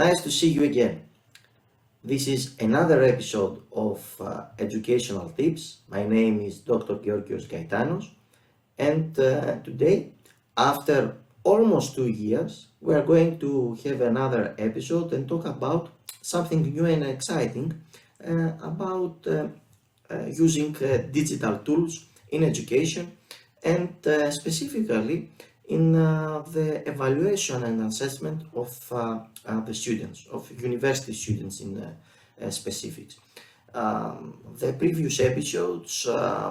Nice to see you again. This is another episode of Educational Tips. My name is Dr. Georgios Gaitanos, and today, after almost 2 years, we are going to have another episode and talk about something new and exciting about using digital tools in education and specifically in the evaluation and assessment of the students, of university students in specifics. The previous episodes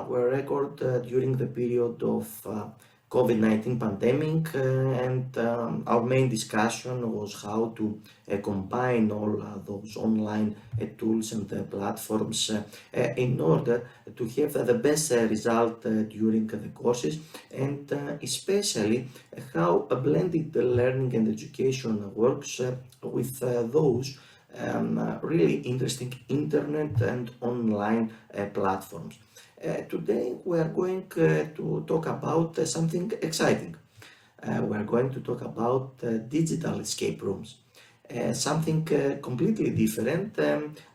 were recorded during the period of COVID-19 pandemic and our main discussion was how to combine all those online tools and platforms in order to have the best result during the courses and especially how a blended learning and education works with those really interesting internet and online platforms. Today we are going to talk about something exciting. We are going to talk about digital escape rooms. Something completely different,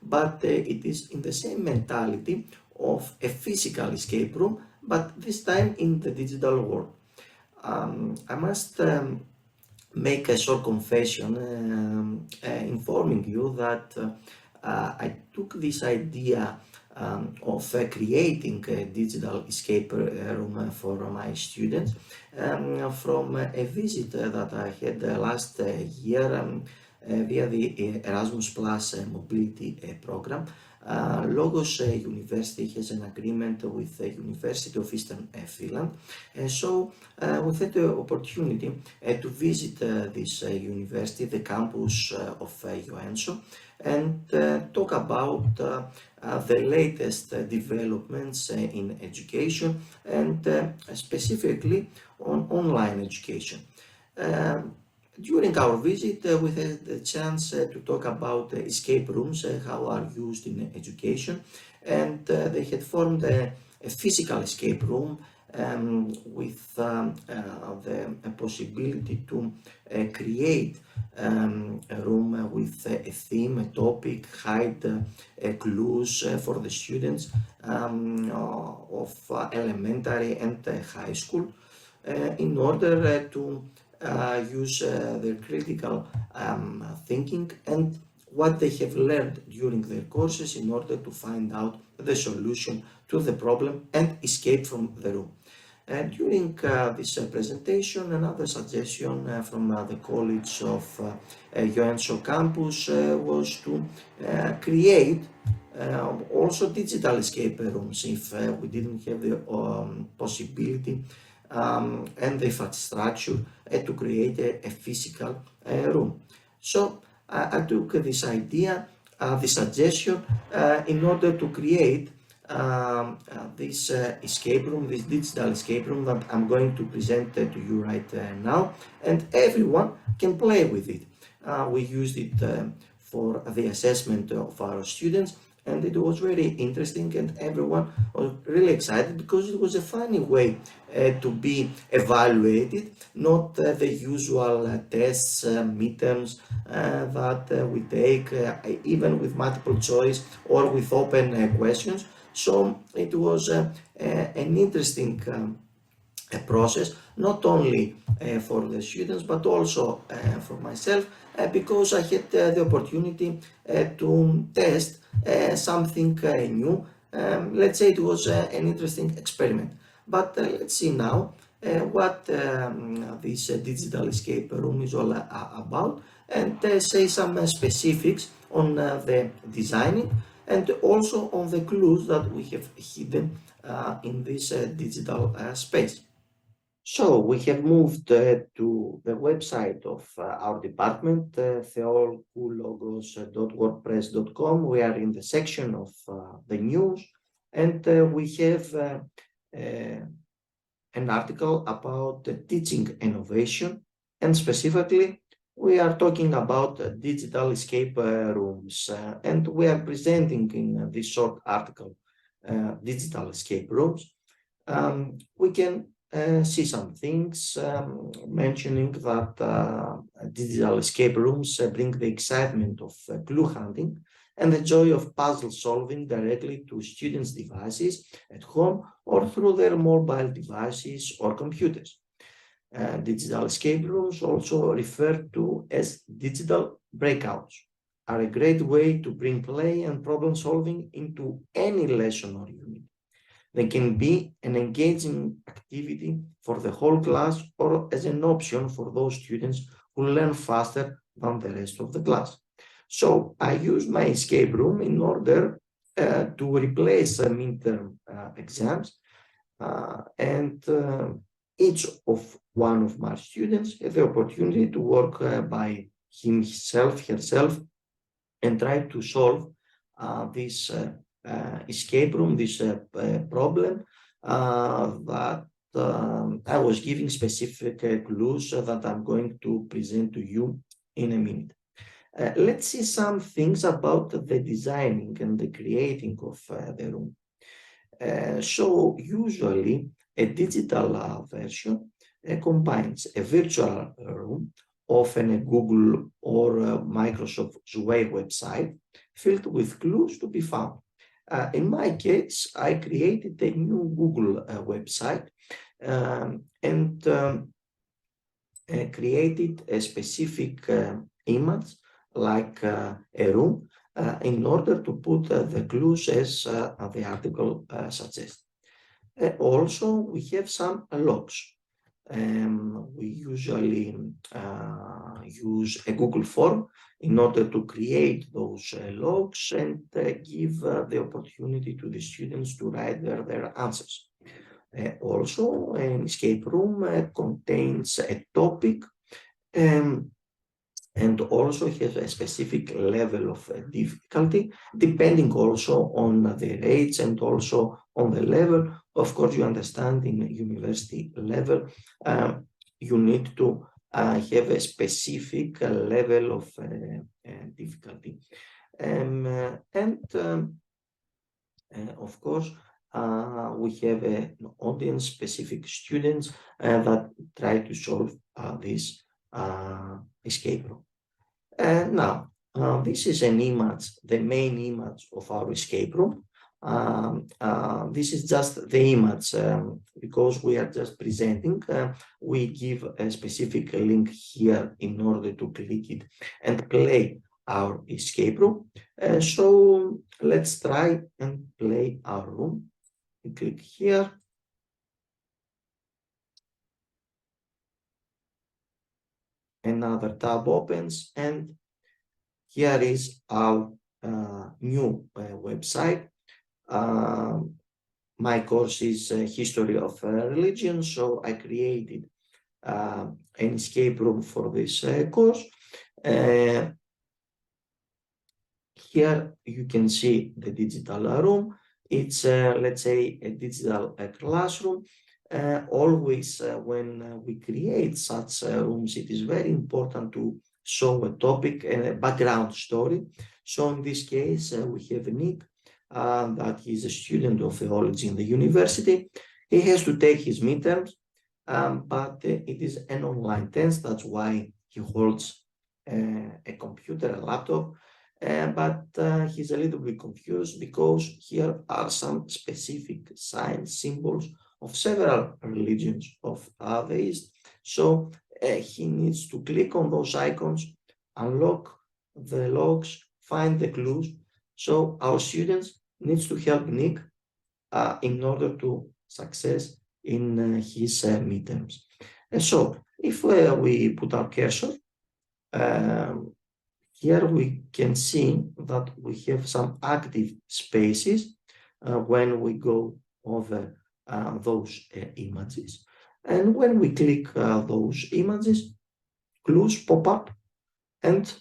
but it is in the same mentality of a physical escape room, but this time in the digital world. I must make a short confession informing you that I took this idea of creating a digital escape room for my students from a visit that I had last year via the Erasmus Plus mobility program. Logos University has an agreement with the University of Eastern Finland, so we had the opportunity to visit this university, the campus of UENSO, and talk about the latest developments in education and specifically on online education. During our visit, we had the chance to talk about escape rooms, how are used in education, and they had formed a physical escape room with the possibility to create a room with a theme, a topic, hide clues for the students of elementary and high school in order to use their critical thinking and what they have learned during their courses in order to find out the solution to the problem and escape from the room. During this presentation, another suggestion from the College of UENSO campus was to create also digital escape rooms if we didn't have the possibility and the infrastructure to create a physical room. So I took this idea, this suggestion, in order to create this escape room, this digital escape room that I'm going to present to you right now, and everyone can play with it. We used it for the assessment of our students, and it was very interesting and everyone was really excited because it was a funny way to be evaluated, not the usual tests, midterms that we take even with multiple choice or with open questions. So it was an interesting process, not only for the students but also for myself because I had the opportunity to test something new. Let's say it was an interesting experiment. But let's see now what this digital escape room is all about and say some specifics on the designing and also on the clues that we have hidden in this digital space. So we have moved to the website of our department, theolcoologos.wordpress.com. We are in the section of the news, and we have an article about teaching innovation, and specifically we are talking about digital escape rooms, and we are presenting in this short article digital escape rooms. We can see some things mentioning that digital escape rooms bring the excitement of clue hunting and the joy of puzzle solving directly to students' devices at home or through their mobile devices or computers. Digital escape rooms, also referred to as digital breakouts, are a great way to bring play and problem solving into any lesson or unit. They can be an engaging activity for the whole class or as an option for those students who learn faster than the rest of the class. So I use my escape room in order to replace midterm exams and each of one of my students had the opportunity to work by himself, herself, and try to solve this escape room, this problem that I was giving specific clues that I'm going to present to you in a minute. Let's see some things about the designing and the creating of the room. So usually a digital version combines a virtual room, often a Google or Microsoft's website, filled with clues to be found. In my case, I created a new Google website and created a specific image like a room in order to put the clues as the article suggests. Also, we have some logs. We usually use a Google form in order to create those logs and give the opportunity to the students to write their answers. Also, an escape room contains a topic um, and also has a specific level of difficulty, depending also on the rates and also on the level. Of course, you understand in university level, you need to have a specific level of difficulty. And of course, we have an audience-specific students that try to solve this escape room. Now, this is an image, the main image of our escape room. This is just the image because we are just presenting. We give a specific link here in order to click it and play our escape room. So let's try and play our room. We click here. Another tab opens and here is our new website. My course is History of Religion, so I created an escape room for this course. Here you can see the digital room. It's, let's say, a digital classroom. Always when we create such rooms, it is very important to show a topic and a background story. So in this case, we have Nick, that is a student of theology in the university. He has to take his midterms, but it is an online test. That's why he holds a computer, a laptop. But he's a little bit confused because here are some specific signs, symbols of several religions of the East. So he needs to click on those icons, unlock the logs, find the clues. So our students needs to help Nick in order to success in his midterms. And so if we put our cursor, here we can see that we have some active spaces when we go over those images. And when we click those images, clues pop up and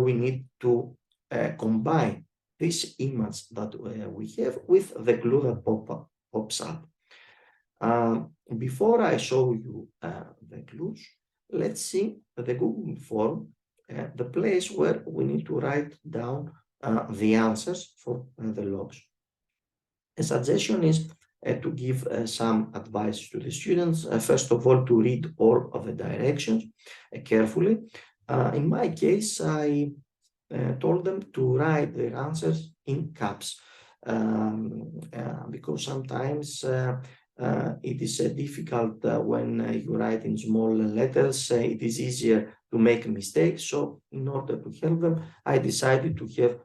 we need to combine this image that we have with the clue that pops up. Before I show you the clues, let's see the Google form, the place where we need to write down the answers for the logs. A suggestion is to give some advice to the students. First of all, to read all of the directions carefully. In my case, I told them to write their answers in caps because sometimes it is difficult when you write in small letters. It is easier to make mistakes. So, in order to help them, I decided to have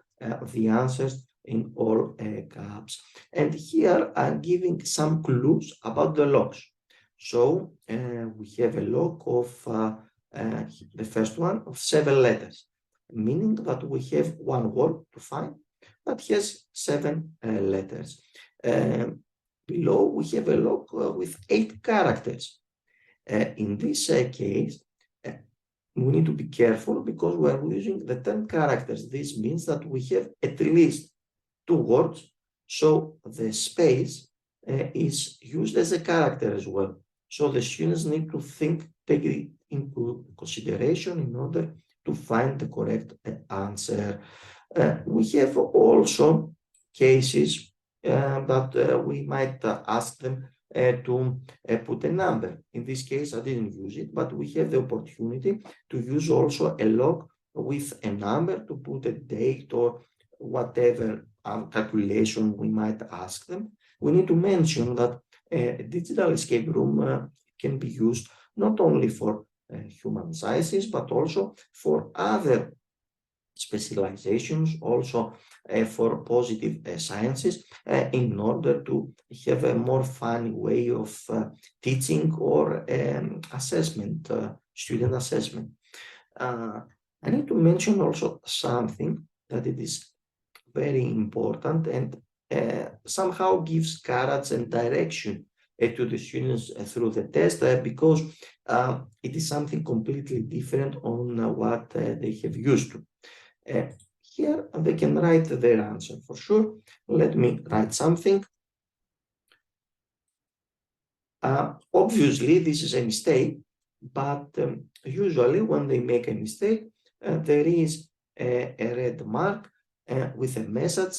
the answers in all caps. And here I'm giving some clues about the locks. So, we have a lock of the first one of 7 letters, meaning that we have one word to find that has 7 letters. Below, we have a log with 8 characters. In this case, uh, we need to be careful because we are using the 10 characters. This means that we have at least 2 words, so the space is used as a character as well. So the students need to take it into consideration in order to find the correct answer. We have also cases that we might ask them to put a number. In this case, I didn't use it, but we have the opportunity to use also a log with a number to put a date or whatever calculation we might ask them. We need to mention that a digital escape room can be used not only for human sciences, but also for other specializations, also for positive sciences, in order to have a more fun way of teaching or assessment, student assessment. I need to mention also something that it is very important and somehow gives courage and direction to the students through the test because it is something completely different on what they have used to. Uh, Here they can write their answer for sure. Let me write something. Obviously, this is a mistake, but usually when they make a mistake, there is a red mark with a message,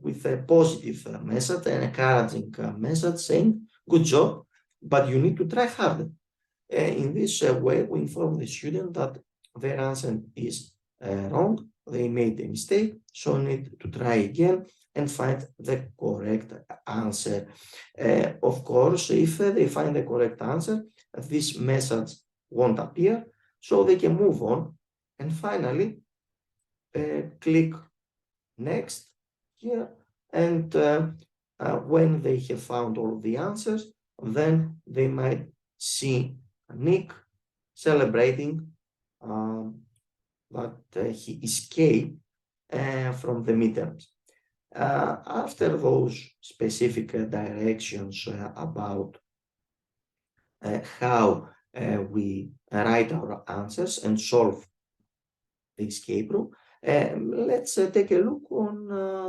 with a positive message, an encouraging message saying, good job, but you need to try harder. In this way, we inform the student that their answer is wrong, they made a mistake, so need to try again and find the correct answer. Of course, if they find the correct answer, this message won't appear, so they can move on. And finally, click next here. And when they have found all the answers, then they might see Nick celebrating that he escaped from the midterms. After those specific directions about how we write our answers and solve the escape room, let's take a look on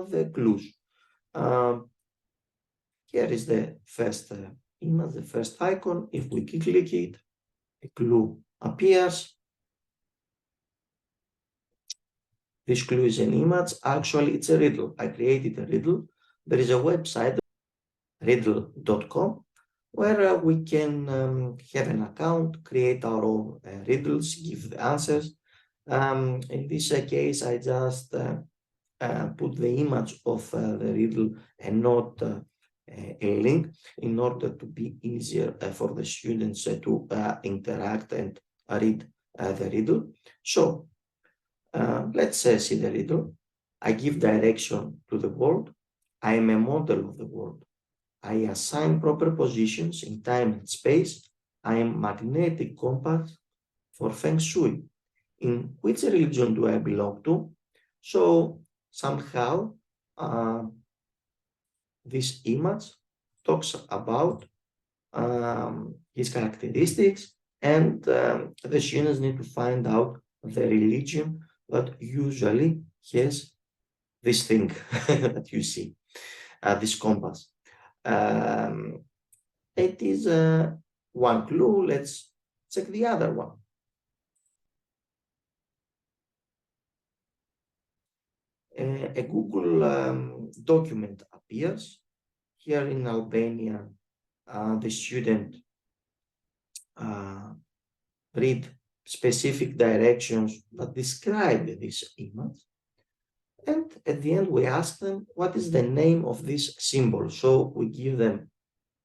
the clues. Um, Here is the first image, the first icon. If we click it, a clue appears. This clue is an image. Actually, it's a riddle. I created a riddle. There is a website, riddle.com, where we can have an account, create our own riddles, give the answers. In this case, I just put the image of the riddle and not a link in order to be easier for the students to interact and read the riddle. So let's see the riddle. I give direction to the world. I am a model of the world. I assign proper positions in time and space. I am magnetic compass for Feng Shui. In which religion do I belong to? So somehow this image talks about his characteristics, and the students need to find out the religion that usually has this thing that you see, this compass. Um, it is one clue. Let's check the other one. A Google document appears. here in Albania, the student uh, read specific directions that describe this image. And at the end, we ask them, what is the name of this symbol? So we give them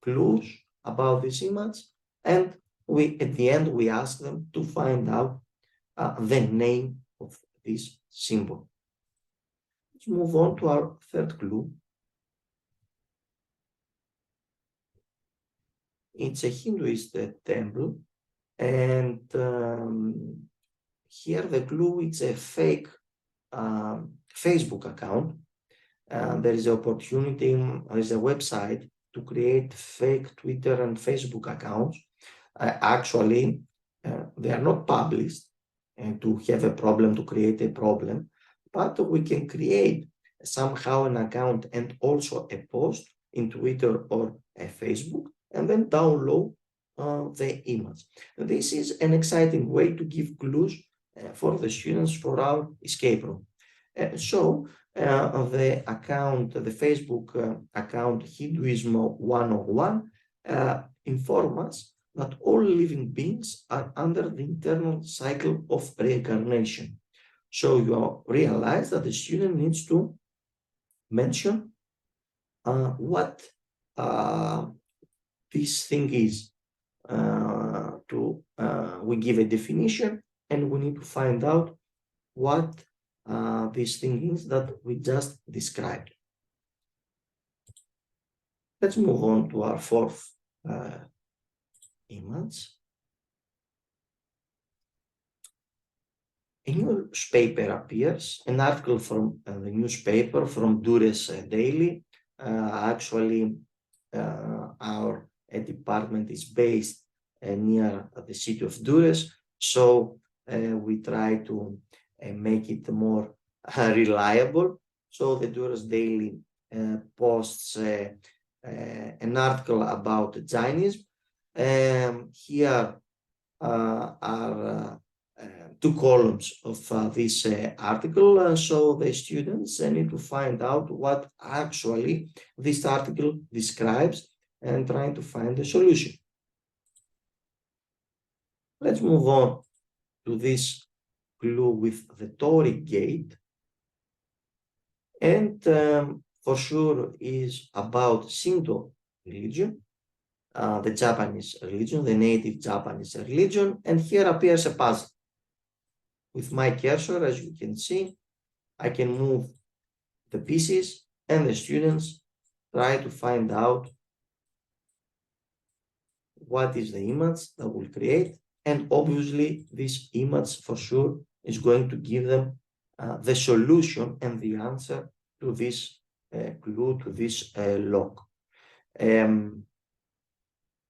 clues about this image, and at the end, we ask them to find out the name of this symbol. Let's move on to our third clue. It's a Hinduist temple, and here the clue is a fake Facebook account. There is an opportunity, there is a website to create fake Twitter and Facebook accounts. Actually, they are not published and to have a problem, to create a problem, but we can create somehow an account and also a post in Twitter or a Facebook and then download the image. This is an exciting way to give clues for the students for our escape room. The account, the Facebook account Hinduism 101 informs us that all living beings are under the internal cycle of reincarnation. So you realize that the student needs to mention what this thing is. We give a definition and we need to find out what this thing is that we just described. Let's move on to our fourth image. A newspaper appears, an article from the newspaper from Dures Daily. Actually, our department is based near the city of Dures, so we try to make it more reliable. So the Dures Daily posts an article about Jainism. Here are two columns of this article. So the students need to find out what actually this article describes and trying to find a solution. Let's move on to this clue with the Torii gate. And for sure is about Shinto religion, the Japanese religion, the native Japanese religion. And here appears a puzzle. With my cursor, as you can see, I can move the pieces and the students try to find out what is the image that will create. And obviously, this image for sure is going to give them the solution and the answer to this clue, to this lock.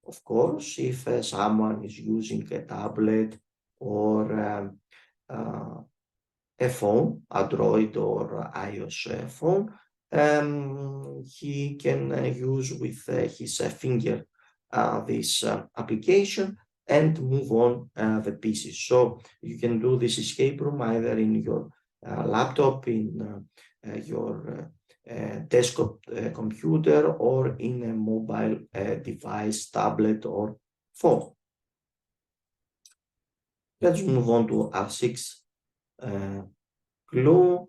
Of course, if someone is using a tablet or a phone, Android or iOS phone, he can use with his finger this application and move on the pieces. So you can do this escape room either in your laptop, in your desktop computer, or in a mobile device, tablet or phone. Let's move on to our sixth clue.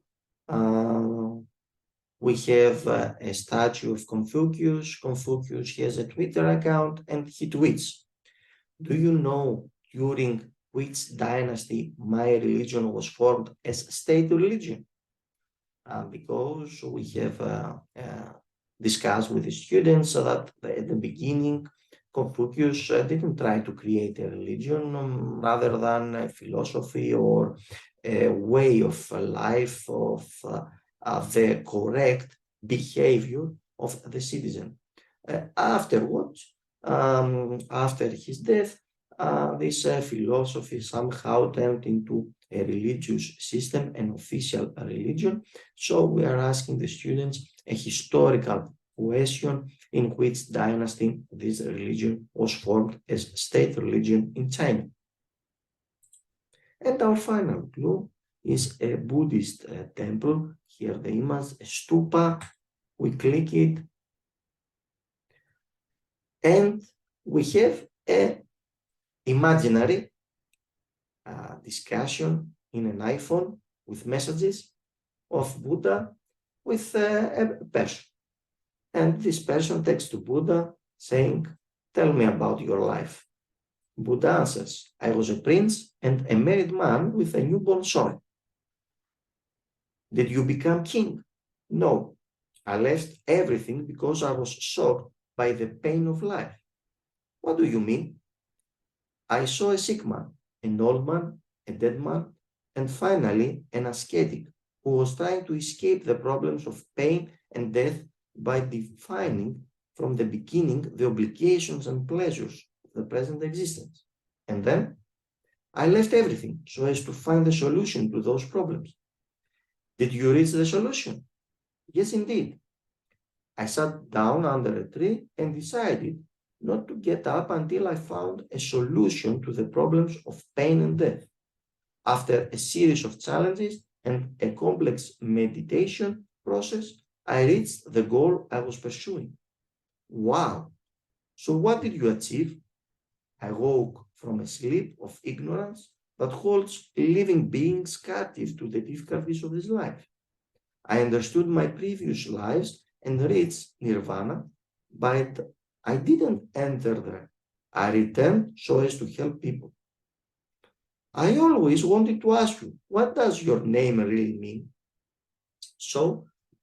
We have a statue of Confucius. Confucius has a Twitter account and he tweets, "Do you know during which dynasty my religion was formed as a state religion?" Because we have discussed with the students that at the beginning, Confucius didn't try to create a religion rather than a philosophy or a way of life of the correct behavior of the citizen. Afterwards, after his death, this philosophy somehow turned into a religious system, an official religion. So we are asking the students a historical question in which dynasty this religion was formed as state religion in China. And our final clue is a Buddhist temple. Here the image, a stupa. We click it And we have a imaginary discussion in an iPhone with messages of Buddha with a person. And this person takes to Buddha saying, "Tell me about your life." Buddha answers, "I was a prince and a married man with a newborn son." "Did you become king?" "No, I left everything because I was shocked by the pain of life." "What do you mean?" "I saw a sick man, an old man, a dead man, and finally an ascetic who was trying to escape the problems of pain and death by defining from the beginning the obligations and pleasures of the present existence. And then I left everything so as to find the solution to those problems." "Did you reach the solution?" "Yes, indeed. I sat down under a tree and decided not to get up until I found a solution to the problems of pain and death. After a series of challenges and a complex meditation process, I reached the goal I was pursuing." "Wow! So what did you achieve?" "I woke from a sleep of ignorance that holds living beings captive to the difficulties of this life. I understood my previous lives and reached nirvana, but I didn't enter there. I returned so as to help people." "I always wanted to ask you, what does your name really mean?" So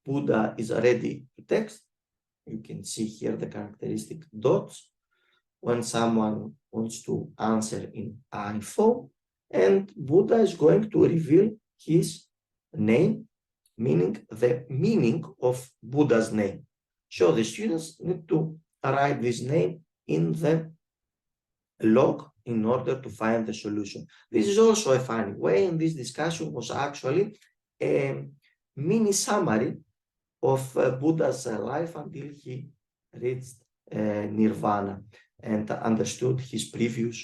Buddha is ready to text. You can see here the characteristic dots when someone wants to answer in iPhone, and Buddha is going to reveal his name, meaning the meaning of Buddha's name. So the students need to write this name in the log in order to find the solution. This is also a funny way, and this discussion was actually a mini summary of Buddha's life until he reached nirvana and understood his previous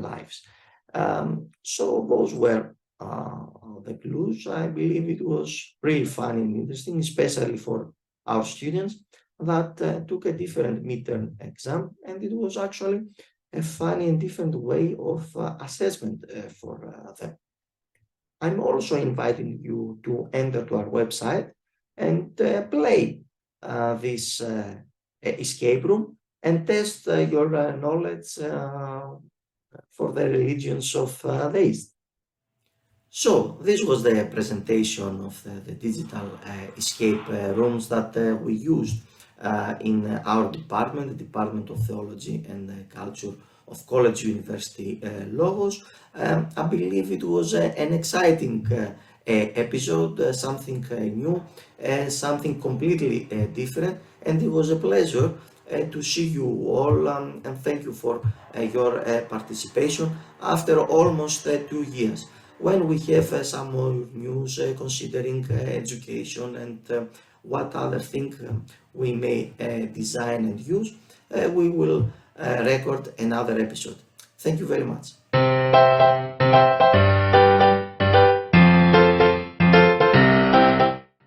lives. So those were the clues. I believe it was really fun and interesting, especially for our students that took a different midterm exam, and it was actually a funny and different way of assessment for them. I'm also inviting you to enter to our website and play this escape room and test your knowledge for the religions of the East. So this was the presentation of the digital escape rooms that we used in our department, the Department of Theology and Culture of College University Logos. I believe it was an exciting episode, something new, something completely different, and it was a pleasure to see you all, and thank you for your participation after almost 2 years. When we have some more news considering education and what other thing we may design and use, we will record another episode. Thank you very much.